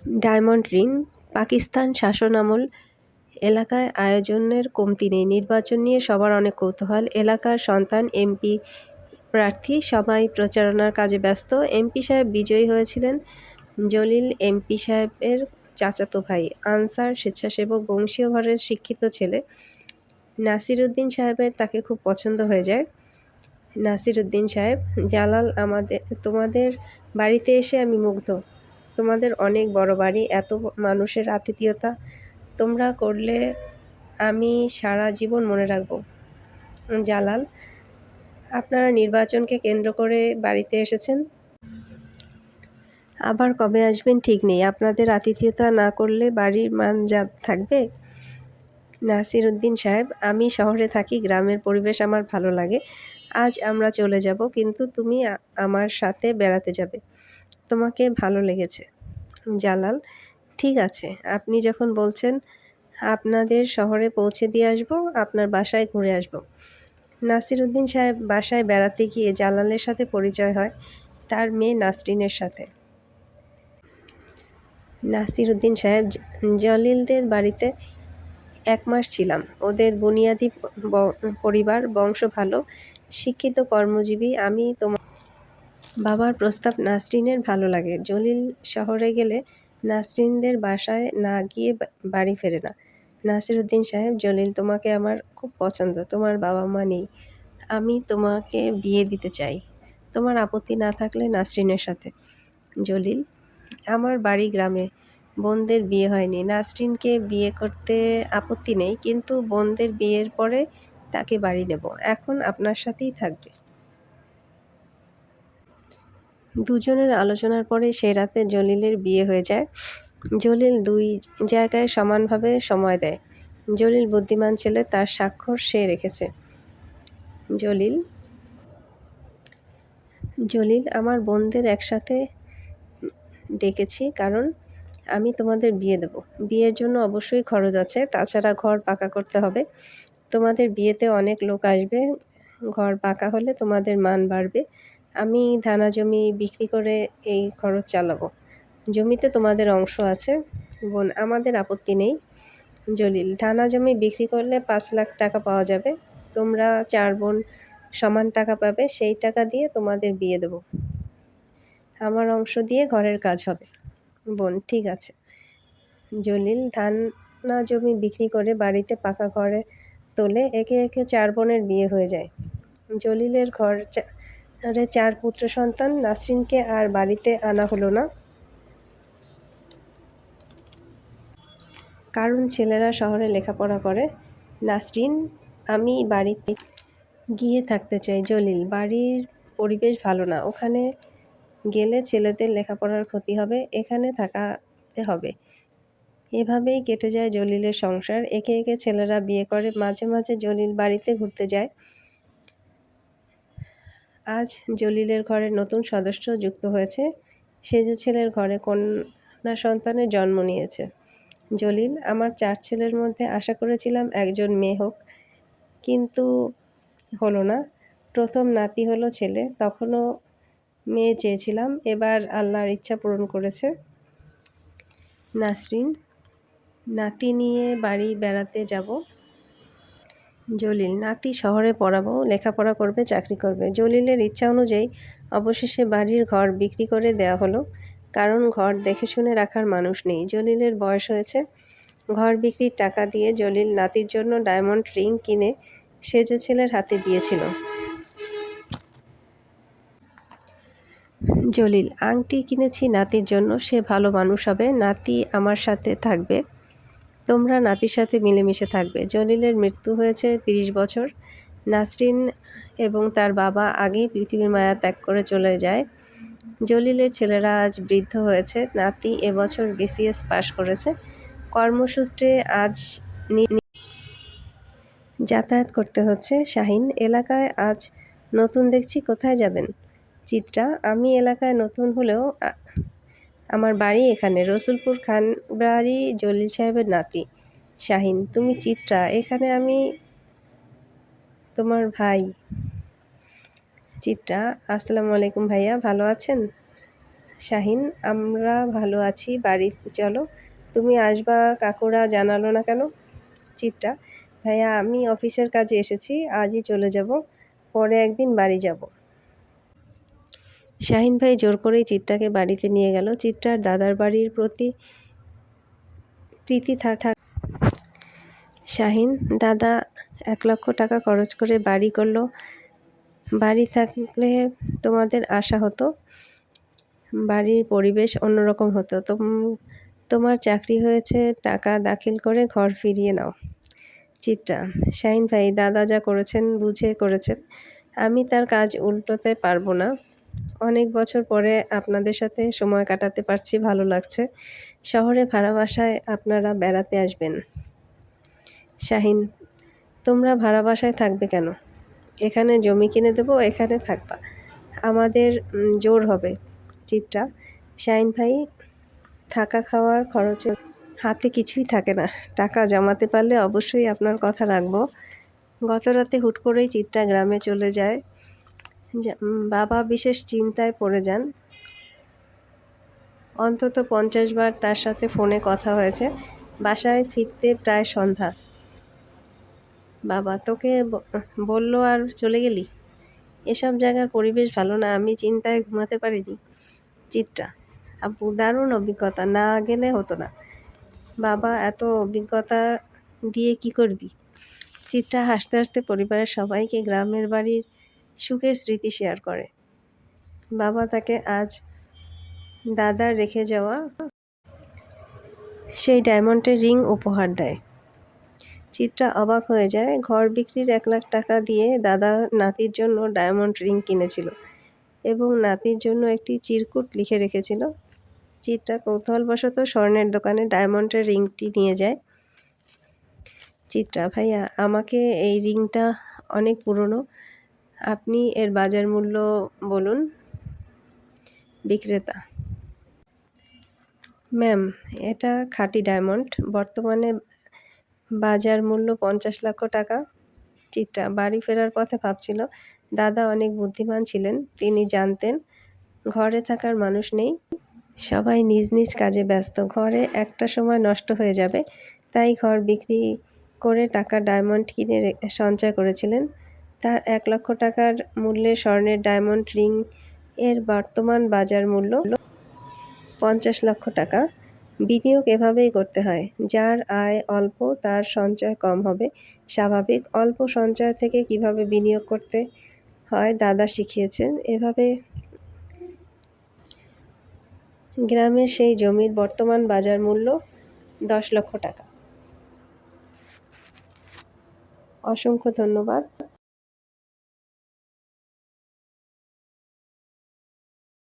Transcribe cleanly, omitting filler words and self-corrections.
Diamond ring, Pakistan শাসনামল এলাকায় আয়োজনের কমতি নেই। নির্বাচন নিয়ে সবার অনেক কৌতূহল। এলাকার সন্তান এমপি প্রার্থী সবাই প্রচারণার কাজে ব্যস্ত। এমপি সাহেব বিজয়ী হয়েছিলেন। জলিল এমপি সাহেবের চাচাতো ভাই। আনসার স্বেচ্ছাসেবক, বংশীয় ঘরের শিক্ষিত ছেলে। নাসিরুদ্দিন সাহেবের তাকে খুব পছন্দ হয়ে যায়। নাসিরুদ্দিন সাহেব: জালাল, তোমাদের বাড়িতে এসে আমি মুগ্ধ। তোমাদের অনেক বড় বাড়ি, এত মানুষের আতিথেয়তা তোমরা করলে আমি সারা জীবন মনে রাখব। জালাল: আপনারা নির্বাচনকে কেন্দ্র করে বাড়িতে এসেছেন, আবার কবে আসবেন ঠিক নেই। আপনাদের আতিথেয়তা না করলে বাড়ির মান যা থাকবে। নাসিরুদ্দিন সাহেব: আমি শহরে থাকি, গ্রামের পরিবেশ আমার ভালো লাগে। আজ আমরা চলে যাব, কিন্তু তুমি আমার সাথে বেড়াতে যাবে। তোমাকে ভালো লেগেছে। জালাল: ঠিক আছে, আপনি যখন বলছেন আপনাদের শহরে পৌঁছে দিয়ে আসব, আপনার বাসায় ঘুরে আসব। নাসিরুদ্দিন সাহেব বাসায় বেড়াতে গিয়ে জালালের সাথে পরিচয় হয়, তার মেয়ে নাসরিনের সাথে। নাসিরুদ্দিন সাহেব: জলিলদের বাড়িতে 1 মাস ছিলাম। ওদের বুনিয়াদি পরিবার, বংশ ভালো, শিক্ষিত, কর্মজীবী। আমি তোমার বাবার প্রস্তাব নাসরিনের ভালো লাগে। জলিল শহরে গেলে নাসরিনদের বাসায় না গিয়ে বাড়ি ফেরে না। নাসিরুদ্দিন সাহেব: জলিল, তোমাকে আমার খুব পছন্দ। তোমার বাবা মা নেই, আমি তোমাকে বিয়ে দিতে চাই। তোমার আপত্তি না থাকলে নাসরিনের সাথে। জলিল: আমার বাড়ি গ্রামে, বোনদের বিয়ে হয়নি। নাসরিনকে বিয়ে করতে আপত্তি নেই, কিন্তু বোনদের বিয়ের পরে তাকে বাড়ি নেব। এখন আপনার সাথেই থাকবে। দুজনের আলোচনার পরে সেই রাতে জলিলের বিয়ে হয়ে যায়। জলিল 2 জায়গায় সমানভাবে সময় দেয়। জলিল বুদ্ধিমান ছেলে, তার স্বাক্ষর সে রেখেছে। জলিল: আমার বোনদের একসাথে ডেকেছি কারণ আমি তোমাদের বিয়ে দেব। বিয়ের জন্য অবশ্যই খরচ আছে, তাছাড়া ঘর পাকা করতে হবে। তোমাদের বিয়েতে অনেক লোক আসবে, ঘর পাকা হলে তোমাদের মান বাড়বে। আমি ধানা জমি বিক্রি করে এই খরচ চালাবো। জমিতে তোমাদের অংশ আছে। বোন: আমাদের আপত্তি নেই। জলিল: ধানা জমি বিক্রি করলে 5 লাখ টাকা পাওয়া যাবে। তোমরা 4 বোন সমান টাকা পাবে, সেই টাকা দিয়ে তোমাদের বিয়ে দেব। আমার অংশ দিয়ে ঘরের কাজ হবে। বোন: ঠিক আছে। জলিল ধানা জমি বিক্রি করে বাড়িতে পাকা ঘরে তোলে। একে একে 4 বোনের বিয়ে হয়ে যায়। জলিলের ঘরে 4 পুত্র সন্তান। নাসরিনকে আর বাড়িতে আনা হলো না, কারণ ছেলেরা শহরে লেখাপড়া করে। নাসরিন: আমি বাড়িতে গিয়ে থাকতে চাই। জলিল: বাড়ির পরিবেশ ভালো না, ওখানে গেলে ছেলেদের লেখাপড়ার ক্ষতি হবে, এখানে থাকাতে হবে। এভাবেই কেটে যায় জলিলের সংসার। একে একে ছেলেরা বিয়ে করে। মাঝে মাঝে জলিল বাড়িতে ঘুরতে যায়। আজ জলিলের ঘরে নতুন সদস্য যুক্ত হয়েছে। সেজ ছেলের ঘরে কন্যা সন্তানের জন্ম নিয়েছে। জলিল: আমার 4 ছেলের মধ্যে আশা করেছিলাম একজন মেয়ে হোক, কিন্তু হলো না। প্রথম নাতি হলো ছেলে, তখনও মেয়ে চেয়েছিলাম, এবার আল্লাহর ইচ্ছা পূরণ করেছে। নাসরিন: নাতি নিয়ে বাড়ি বেড়াতে যাব। জলিল: নাতি শহরে পড়াবো, লেখাপড়া করবে, চাকরি করবে। জলিলের ইচ্ছা অনুযায়ী অবশেষে বাড়ির ঘর বিক্রি করে দেওয়া হলো, কারণ ঘর দেখে শুনে রাখার মানুষ নেই। জলিলের বয়স হয়েছে। ঘর বিক্রির টাকা দিয়ে জলিল নাতির জন্য ডায়মন্ড রিং কিনে সেজ ছেলের হাতে দিয়েছিল। জলিল: আংটি কিনেছি নাতির জন্য, সে ভালো মানুষ হবে, নাতি আমার সাথে থাকবে, তোমরা নাতির সাথে মিলেমিশে থাকবে। জলিলের মৃত্যু হয়েছে 30 বছর। নাসরিন এবং তার বাবা আগেই পৃথিবীর মায়া ত্যাগ করে চলে যায়। জলিলের ছেলেরা আজ বৃদ্ধ হয়েছে। নাতি এবছর BCS পাশ করেছে। কর্মসূত্রে আজ যাতায়াত করতে হচ্ছে। শাহিন: এলাকায় আজ নতুন দেখছি, কোথায় যাবেন? চিত্রা: আমি এলাকায় নতুন হলেও আমার বাড়ি এখানে, রসুলপুর খানবাড়ি, জলিল সাহেবের নাতি। শাহিন: তুমি চিত্রা, এখানে আমি তোমার ভাই। চিত্রা: আসসালামু আলাইকুম ভাইয়া, ভালো আছেন? শাহিন, আমরা ভালো আছি, বাড়ি চলো। তুমি আসবা কাকুরা জানালো না কেন? চিত্রা, ভাইয়া আমি অফিসের কাজে এসেছি, আজই চলে যাব, পরে একদিন বাড়ি যাব। শাহিন ভাই জোর করেই চিত্রাকে বাড়িতে নিয়ে গেল। চিত্রার দাদার বাড়ির প্রতি প্রীতি থাক। শাহিন, দাদা 1,00,000 টাকা খরচ করে বাড়ি করলো। বাড়ি থাকলে তোমাদের আশা হতো, বাড়ির পরিবেশ অন্যরকম হতো। তোমার চাকরি হয়েছে, টাকা দাখিল করে ঘর ফিরিয়ে নাও। চিত্রা, শাহিন ভাই দাদা যা করেছেন বুঝে করেছেন, আমি তার কাজ উল্টোতে পারবো না। অনেক বছর পরে আপনাদের সাথে সময় কাটাতে পারছি, ভালো লাগছে। শহরে ভাড়া বাসায় আপনারা বেড়াতে আসবেন। শাহিন, তোমরা ভাড়া বাসায় থাকবে কেন? এখানে জমি কিনে দেবো, এখানে থাকবা, আমাদের জোর হবে। চিত্রা, শাহিন ভাই থাকা খাওয়ার খরচে হাতে কিছুই থাকে না, টাকা জমাতে পারলে অবশ্যই আপনার কথা রাখবো। গত রাতে হুট করেই চিত্রা গ্রামে চলে যায়। বাবা বিশেষ চিন্তায় পড়ে যান। অন্তত 50 বার তার সাথে ফোনে কথা হয়েছে। বাসায় ফিরতে প্রায় সন্ধ্যা। বাবা তোকে বললো আর চলে গেলি? এসব জায়গার পরিবেশ ভালো না, আমি চিন্তায় ঘুমাতে পারিনি। চিত্রা, আব্বু দারুণ অভিজ্ঞতা, না গেলে হতো না। বাবা এত অভিজ্ঞতা দিয়ে কি করবি? চিত্রা হাসতে হাসতে পরিবারের সবাইকে গ্রামের বাড়ির সুখের স্মৃতি শেয়ার করে। বাবা তাকে আজ দাদার রেখে যাওয়া সেই ডায়মন্ডের রিং উপহার দেয়। চিত্রা অবাক হয়ে যায়। ঘর বিক্রির 1,00,000 টাকা দিয়ে দাদা নাতির জন্য ডায়মন্ড রিং কিনেছিল এবং নাতির জন্য একটি চিরকুট লিখে রেখেছিল। চিত্রা কৌতূহলবশত স্বর্ণের দোকানে ডায়মন্ডের রিংটি নিয়ে যায়। চিত্রা, ভাইয়া আমাকে এই রিংটা অনেক পুরনো, আপনি এর বাজার মূল্য বলুন। বিক্রেতা, ম্যাম এটা খাঁটি ডায়মন্ড, বর্তমানে বাজার মূল্য 50 লক্ষ টাকা। চিত্রা বাড়ি ফেরার পথে ভাবছিল, দাদা অনেক বুদ্ধিমান ছিলেন, তিনি জানতেন ঘরে থাকার মানুষ নেই, সবাই নিজ নিজ কাজে ব্যস্ত, ঘরে একটা সময় নষ্ট হয়ে যাবে, তাই ঘর বিক্রি করে টাকা ডায়মন্ড কিনে সঞ্চয় করেছিলেন। তার 1,00,000 টাকার মূল্যের স্বর্ণের ডায়মন্ড রিং এর বর্তমান বাজার মূল্য 50 লক্ষ টাকা। বিনিয়োগ এভাবেই করতে হয়, যার আয় অল্প তার সঞ্চয় কম হবে স্বাভাবিক। অল্প সঞ্চয় থেকে কিভাবে বিনিয়োগ করতে হয় দাদা শিখিয়েছেন। এভাবে গ্রামের সেই জমির বর্তমান বাজার মূল্য 10 লক্ষ টাকা। অসংখ্য ধন্যবাদ।